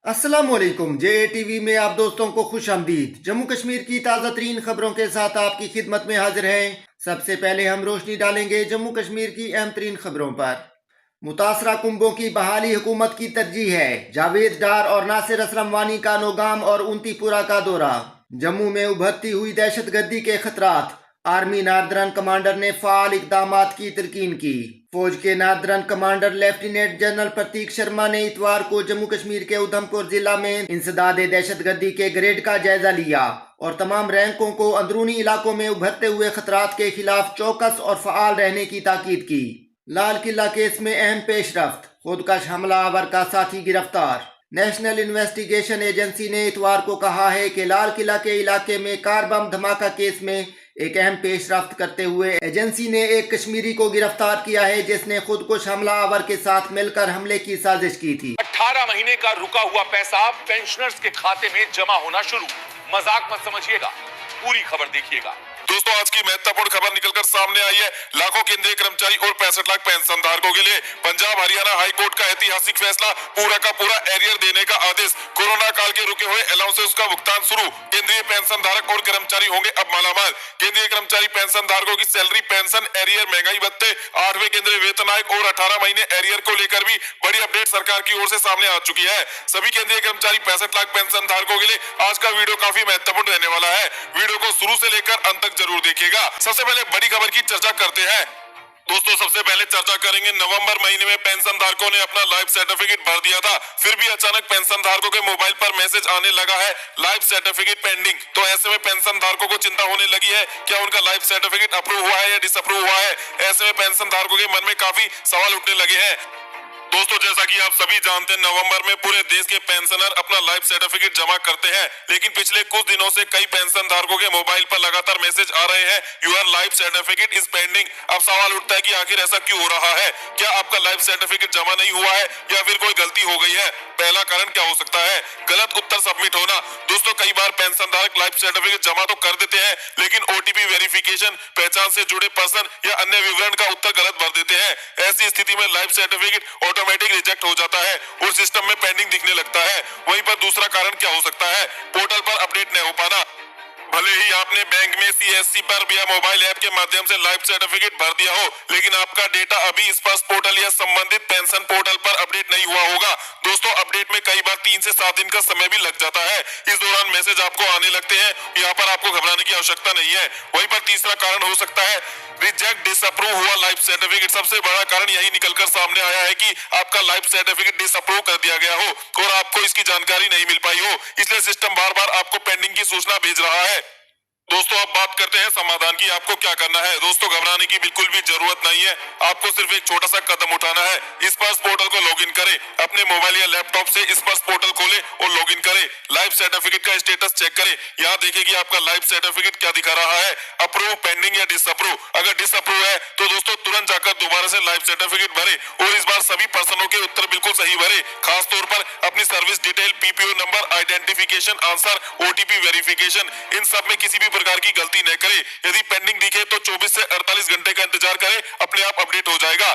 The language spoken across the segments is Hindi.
अस्सलामुअलैकुम। जे टीवी में आप दोस्तों को खुश आमदीद। जम्मू कश्मीर की ताज़ा तरीन खबरों के साथ आपकी खिदमत में हाजिर हैं। सबसे पहले हम रोशनी डालेंगे जम्मू कश्मीर की अहम तरीन खबरों पर। मुतासरा कुंभों की बहाली हुकूमत की तरजीह है। जावेद डार और नासिर असलम वानी का नौगाम और उनतीपुरा का दौरा। जम्मू में उभरती हुई दहशतगर्दी के खतरात। आर्मी नार्दरन कमांडर ने फाल इकदामात की तलकीन की। फौज के नार्दरन कमांडर लेफ्टिनेंट जनरल प्रतीक शर्मा ने इतवार को जम्मू कश्मीर के उधमपुर जिला में इंसदाद दहशतगर्दी के ग्रेड का जायजा लिया और तमाम रैंकों को अंदरूनी इलाकों में उभरते हुए खतरात के खिलाफ चौकस और फ़आल रहने की ताकीद की। लाल किला केस में अहम पेशरफ्त। खुदकश हमलावर का साथी गिरफ्तार। नेशनल इन्वेस्टिगेशन एजेंसी ने इतवार को कहा है कि लाल किला के इलाके में कार बम धमाका केस में एक अहम पेशरफ्त करते हुए एजेंसी ने एक कश्मीरी को गिरफ्तार किया है जिसने खुदकुश हमलावर के साथ मिलकर हमले की साजिश की थी। 18 महीने का रुका हुआ पैसा पेंशनर्स के खाते में जमा होना शुरू। मजाक मत समझिएगा, पूरी खबर देखिएगा। दोस्तों, आज की महत्वपूर्ण खबर निकलकर सामने आई है। लाखों केंद्रीय कर्मचारी और 65 लाख पेंशन धारकों के लिए पंजाब हरियाणा हाई कोर्ट का ऐतिहासिक फैसला, पूरा का पूरा एरियर देने का आदेश। कोरोना काल के रुके हुए अलाउंसेस का भुगतान शुरू। केंद्रीय पेंशन धारक और कर्मचारी होंगे अब मालामाल। केंद्रीय कर्मचारी पेंशन धारकों की सैलरी, पेंशन, एरियर, महंगाई भत्ते, 8वें केंद्रीय वेतन आयोग और 18 महीने एरियर को लेकर भी बड़ी अपडेट सरकार की ओर से सामने आ चुकी है। सभी केंद्रीय कर्मचारी 65 लाख पेंशन धारकों के लिए आज का वीडियो काफी महत्वपूर्ण रहने वाला है। वीडियो को शुरू से लेकर अंत तक जरूर देखिएगा। सबसे पहले बड़ी खबर की चर्चा करते हैं। दोस्तों, सबसे पहले चर्चा करेंगे, नवंबर महीने में पेंशन धारकों ने अपना लाइफ सर्टिफिकेट भर दिया था, फिर भी अचानक पेंशन धारकों के मोबाइल पर मैसेज आने लगा है, लाइफ सर्टिफिकेट पेंडिंग। तो ऐसे में पेंशन धारकों को चिंता होने लगी है, क्या उनका लाइफ सर्टिफिकेट अप्रूव हुआ है या डिसअप्रूव हुआ है। ऐसे में पेंशन धारकों के मन में काफी सवाल उठने लगे हैं। दोस्तों, जैसा कि आप सभी जानते हैं, नवंबर में पूरे देश के पेंशनर अपना लाइफ सर्टिफिकेट जमा करते हैं, लेकिन पिछले कुछ दिनों से कई पेंशन धारकों के मोबाइल पर लगातार मैसेज आ रहे हैं, your life certificate is pending. अब सवाल उठता है कि आखिर ऐसा क्यों हो रहा है। क्या आपका लाइफ सर्टिफिकेट जमा नहीं हुआ है या फिर कोई गलती हो गई है। पहला कारण क्या हो सकता है, गलत उत्तर सबमिट होना। दोस्तों, कई बार पेंशन धारक लाइफ सर्टिफिकेट जमा तो कर देते हैं, लेकिन ओटीपी वेरिफिकेशन, पहचान से जुड़े पर्सन या अन्य विवरण का उत्तर गलत भर देते हैं। ऐसी स्थिति में लाइफ सर्टिफिकेट ऑटोमेटिक रिजेक्ट हो जाता है और सिस्टम में पेंडिंग दिखने लगता है। वहीं पर दूसरा कारण क्या हो सकता है, पोर्टल पर अपडेट न हो पाना। भले ही आपने बैंक में सीएससी पर या मोबाइल ऐप के माध्यम से लाइफ सर्टिफिकेट भर दिया हो, लेकिन आपका डेटा अभी स्पर्श पोर्टल या संबंधित पेंशन पोर्टल पर अपडेट नहीं हुआ होगा। दोस्तों, अपडेट में कई बार 3 से 7 दिन का समय भी लग जाता है। इस दौरान मैसेज आपको आने लगते हैं। यहाँ पर आपको घबराने की आवश्यकता नहीं है। वहीं पर तीसरा कारण हो सकता है, रिजेक्ट, डिसअप्रूव हुआ लाइफ सर्टिफिकेट। सबसे बड़ा कारण यही निकलकर सामने आया है कि आपका लाइफ सर्टिफिकेट डिसअप्रूव कर दिया गया हो और आपको इसकी जानकारी नहीं मिल पाई हो, इसलिए सिस्टम बार बार आपको पेंडिंग की सूचना भेज रहा है। दोस्तों, अब बात करते हैं समाधान की। आपको क्या करना है। दोस्तों, घबराने की बिल्कुल भी जरूरत नहीं है। आपको सिर्फ एक छोटा सा कदम उठाना है। स्पर्श पोर्टल को लॉगिन करें, अपने मोबाइल या लैपटॉप से स्पर्श पोर्टल खोलें और लॉगिन करें। लाइफ सर्टिफिकेट का स्टेटस चेक करें। यहाँ देखें कि आपका लाइफ सर्टिफिकेट क्या दिखा रहा है, अप्रूव, पेंडिंग या डिसअप्रूव। अगर डिसअप्रूव है तो दोस्तों तुरंत जाकर दोबारा से लाइफ सर्टिफिकेट भरे और इस बार सभी पर्सनों के उत्तर बिल्कुल सही भरे। खास तौर पर अपनी service detail, PPO number, identification answer, OTP verification, इन सब में किसी भी प्रकार की गलती न करें। यदि पेंडिंग दिखे तो 24 से 48 घंटे का इंतजार करें, अपने आप अपडेट हो जाएगा।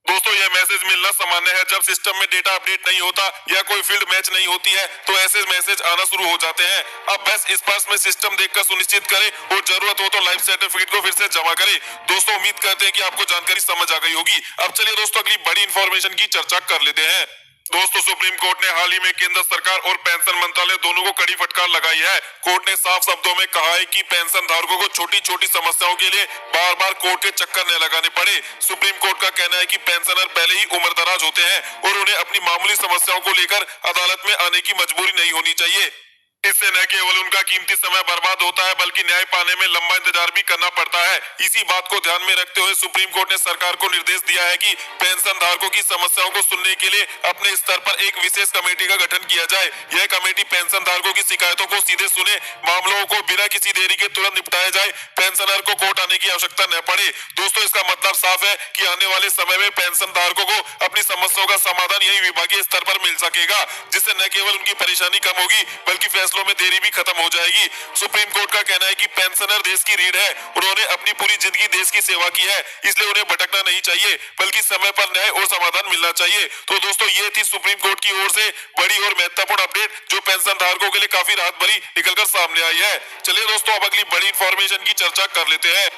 दोस्तों, यह मैसेज मिलना सामान्य है। जब सिस्टम में डेटा अपडेट नहीं होता या कोई फील्ड मैच नहीं होती है तो ऐसे मैसेज आना शुरू हो जाते हैं। अब बस स्पर्श में सिस्टम देखकर सुनिश्चित करें और जरूरत हो तो लाइफ सर्टिफिकेट को फिर से जमा करें। दोस्तों, उम्मीद करते हैं कि आपको जानकारी समझ आ गई होगी। अब चलिए दोस्तों, अगली बड़ी इंफॉर्मेशन की चर्चा कर लेते हैं। दोस्तों, सुप्रीम कोर्ट ने हाल ही में केंद्र सरकार और पेंशन मंत्रालय दोनों को कड़ी फटकार लगाई है। कोर्ट ने साफ शब्दों में कहा है कि पेंशन धारकों को छोटी छोटी समस्याओं के लिए बार बार कोर्ट के चक्कर न लगाने पड़े। सुप्रीम कोर्ट का कहना है कि पेंशनर पहले ही उम्र दराज होते हैं और उन्हें अपनी मामूली समस्याओं को लेकर अदालत में आने की मजबूरी नहीं होनी चाहिए। इससे न केवल उनका कीमती समय बर्बाद होता है बल्कि न्याय पाने में लंबा इंतजार भी करना पड़ता है। इसी बात को ध्यान में रखते हुए सुप्रीम कोर्ट ने सरकार को निर्देश दिया है कि पेंशन धारकों की समस्याओं को सुनने के लिए अपने स्तर पर एक विशेष कमेटी का गठन किया जाए। यह कमेटी पेंशन धारकों की शिकायतों को सीधे सुने, मामलों को बिना किसी देरी के तुरंत निपटाया जाए, पेंशनर को कोर्ट आने की आवश्यकता न पड़े। दोस्तों, इसका मतलब साफ है कि आने वाले समय में पेंशन धारकों को अपनी समस्याओं का समाधान यही विभागीय स्तर पर मिल सकेगा, जिससे न केवल उनकी परेशानी कम होगी बल्कि फैसलों में देरी भी खत्म हो जाएगी। सुप्रीम कोर्ट का कहना है कि पेंशनर देश की रीढ़ है, उन्होंने अपनी पूरी जिंदगी देश की सेवा की है, इसलिए उन्हें भटकना नहीं चाहिए, बल्कि समय पर न्याय और समाधान मिलना चाहिए। तो दोस्तों, ये थी सुप्रीम कोर्ट की ओर से बड़ी और महत्वपूर्ण अपडेट, जो पेंशन धारकों के लिए काफी राहत भरी निकलकर सामने आई है। चलिए दोस्तों, अब अगली बड़ी इंफॉर्मेशन की चर्चा कर लेते हैं।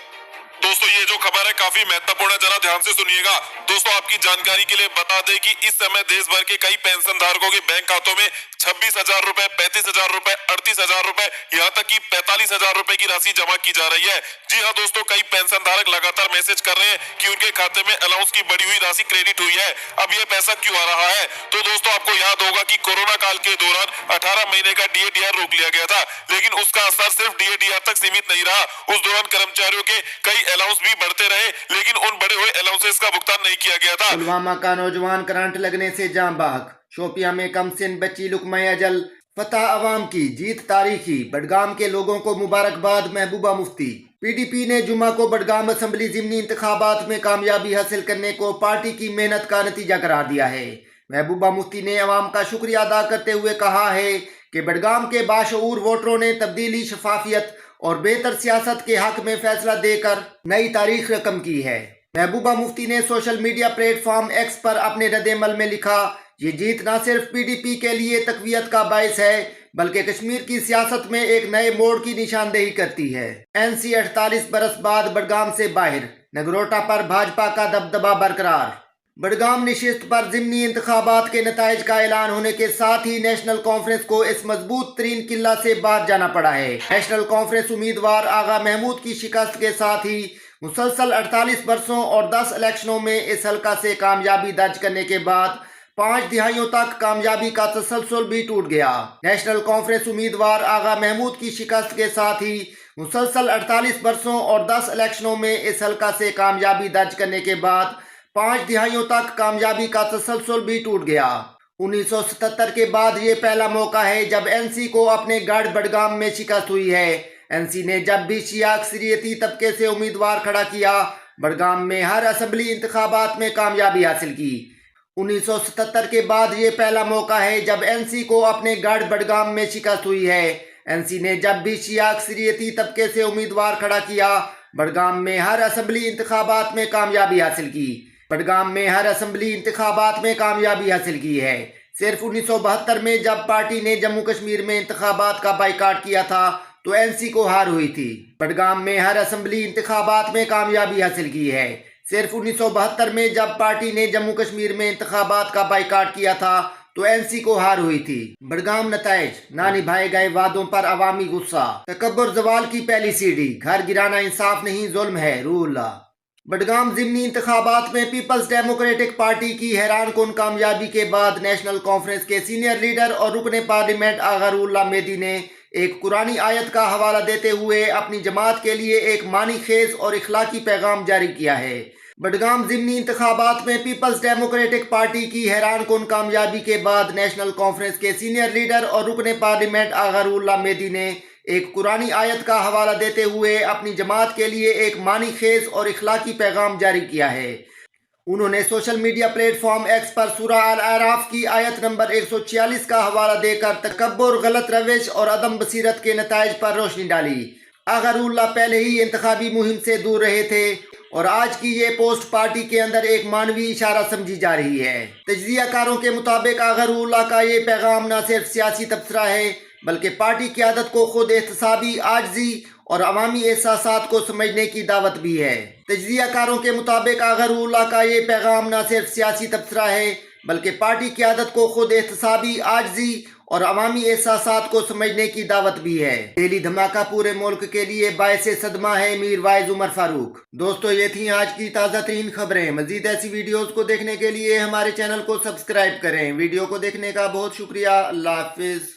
दोस्तों, ये जो खबर है काफी महत्वपूर्ण है, जरा ध्यान से सुनिएगा। दोस्तों, आपकी जानकारी के लिए बता दें कि इस समय देश भर के कई पेंशन धारकों के बैंक खातों में 26,000 रुपए, 35,000 रुपए, 38,000 रुपए, यहाँ तक कि 45,000 रुपए की राशि जमा की जा रही है। जी हाँ दोस्तों, कई पेंशन धारक लगातार मैसेज कर रहे हैं कि उनके खाते में अलाउंस की बढ़ी हुई राशि क्रेडिट हुई है। अब ये पैसा क्यों आ रहा है? तो दोस्तों, आपको याद होगा कि कोरोना काल के दौरान 18 महीने का DADR रोक लिया गया था, लेकिन उसका असर सिर्फ DADR तक सीमित नहीं रहा। उस दौरान कर्मचारियों के कई अलाउंस भी बढ़ते रहे, लेकिन उन बढ़े हुए अलाउंसेस का भुगतान नहीं किया गया था। पुलवामा का नौजवान करंट लगने से जाम बहक, शोपियां में कमसिन बच्ची लुकमा अजल, फतह अवाम की जीत तारीखी, बडगाम के लोगों को मुबारकबाद महबूबा मुफ्ती। PDP ने जुमा को बडगाम असेंबली ज़िमनी इंतखाबात में कामयाबी हासिल करने को पार्टी की मेहनत का नतीजा करार दिया है। महबूबा मुफ्ती ने अवाम का शुक्रिया अदा करते हुए कहा है कि बडगाम के बाशऊर वोटरों ने तब्दीली, शफाफियत और बेहतर सियासत के हक में फैसला देकर नई तारीख रकम की है। महबूबा मुफ्ती ने सोशल मीडिया प्लेटफॉर्म X पर अपने रद्द-ए-अमल में लिखा, ये जीत न सिर्फ PDP के लिए तकवीयत का बायस है, बल्कि कश्मीर की सियासत में एक नए मोड़ की निशानदेही करती है। NC 48 बरस बाद बडगाम से बाहर, नगरोटा पर भाजपा का दबदबा बरकरार। बडगाम नशिस्त पर ज़िमनी इंतखाबात के नताइज का ऐलान होने के साथ ही नेशनल कॉन्फ्रेंस को इस मजबूत तरीन किला से बाहर जाना पड़ा है। नेशनल कॉन्फ्रेंस उम्मीदवार आगा महमूद की शिकस्त के साथ ही मुसलसल 48 बरसों और 10 इलेक्शनों में इस हल्का से कामयाबी दर्ज करने के बाद 5 दिहाइयों तक कामयाबी का तसलसल भी टूट गया। नेशनल कॉन्फ्रेंस उम्मीदवार आगा महमूद की शिकस्त के साथ ही मुसलसल 48 बरसों और 10 इलेक्शनों में इस हल्का से कामयाबी दर्ज करने के बाद 5 दिहाइयों तक कामयाबी का तसलसल भी टूट गया। 1977 के बाद ये पहला मौका है जब NC को अपने गढ़ बडगाम में शिकस्त हुई है। NC ने जब भी शिया अक्सरियती तबके से उम्मीदवार खड़ा किया, बडगाम में हर असेंबली इंतखाबात में कामयाबी हासिल की। 1977 के बाद ये पहला मौका है जब NC को अपने गढ़ बडगाम में शिकस्त हुई है। NC ने जब भी शिया अक्सरियती तबके से उम्मीदवार खड़ा किया, बडगाम में हर असेंबली इंतखाबात में कामयाबी हासिल की। बडगाम में हर असेंबली इंतखाबात में कामयाबी हासिल की है। सिर्फ 1972 में जब पार्टी ने जम्मू कश्मीर में इंतखाबात का बाइकाट किया था तो NC को हार हुई थी। बडगाम में हर असेंबली इंतखाबात में कामयाबी हासिल की है। सिर्फ 1972 में जब पार्टी ने जम्मू कश्मीर में इंतखाबात का बाइकाट किया था तो NC को हार हुई थी। बडगाम नताइज, ना निभाए गए वादों पर अवामी गुस्सा, तकब्बुर जवाल की पहली सीढ़ी, घर गिराना इंसाफ नहीं जुल्म है, रूहुल्लाह। बडगाम ज़िमनी इंतखाबात में पीपल्स डेमोक्रेटिक पार्टी की हैरान कुन कामयाबी के बाद नेशनल कॉन्फ्रेंस के सीनियर लीडर और रुकने पार्लियामेंट आगा रूहुल्लाह मेहदी ने एक कुरानी आयत का हवाला देते हुए अपनी जमात के लिए एक मानी खेज और इखलाकी पैगाम जारी किया है। बडगाम ज़िमनी इंतखाबात में पीपल्स डेमोक्रेटिक पार्टी की हैरान कुन कामयाबी के बाद नेशनल कॉन्फ्रेंस के सीनियर लीडर और रुकने पार्लियामेंट आगा रूहुल्लाह मेहदी ने एक कुरानी आयत का हवाला देते हुए अपनी जमात के लिए एक मानी खेज और इखलाकी पैगाम जारी किया है। उन्होंने सोशल मीडिया प्लेटफॉर्म X पर सूरह अल-आराफ की आयत नंबर 146 का हवाला देकर तकब्बुर, गलत रविश और अदम बसीरत के नताइज पर रोशनी डाली। आगा रूहुल्लाह पहले ही इंतखाबी मुहिम से दूर रहे थे और आज की ये पोस्ट पार्टी के अंदर एक मानवी इशारा समझी जा रही है। तजज़ियाकारों के मुताबिक आगा रूहुल्लाह का ये पैगाम न सिर्फ सियासी तबसरा है, बल्कि पार्टी क़यादत को खुद एहतसाबी, आजजी और अवामी एहसासात को समझने की दावत भी है। तजज़ियाकारों के मुताबिक आगा रूहुल्लाह का ये पैगाम न सिर्फ सियासी तबसरा है, बल्कि पार्टी क़यादत को खुद एहतसाबी, आजजी और अवामी एहसासात को समझने की दावत भी है। डेली धमाका पूरे मुल्क के लिए बायसे सदमा है, मीर वाइज उमर फारूक। दोस्तों, ये थी आज की ताज़ा तरीन खबरें। मजीद ऐसी वीडियोस को देखने के लिए हमारे चैनल को सब्सक्राइब करें। वीडियो को देखने का बहुत शुक्रिया। अल्लाह हाफिज़।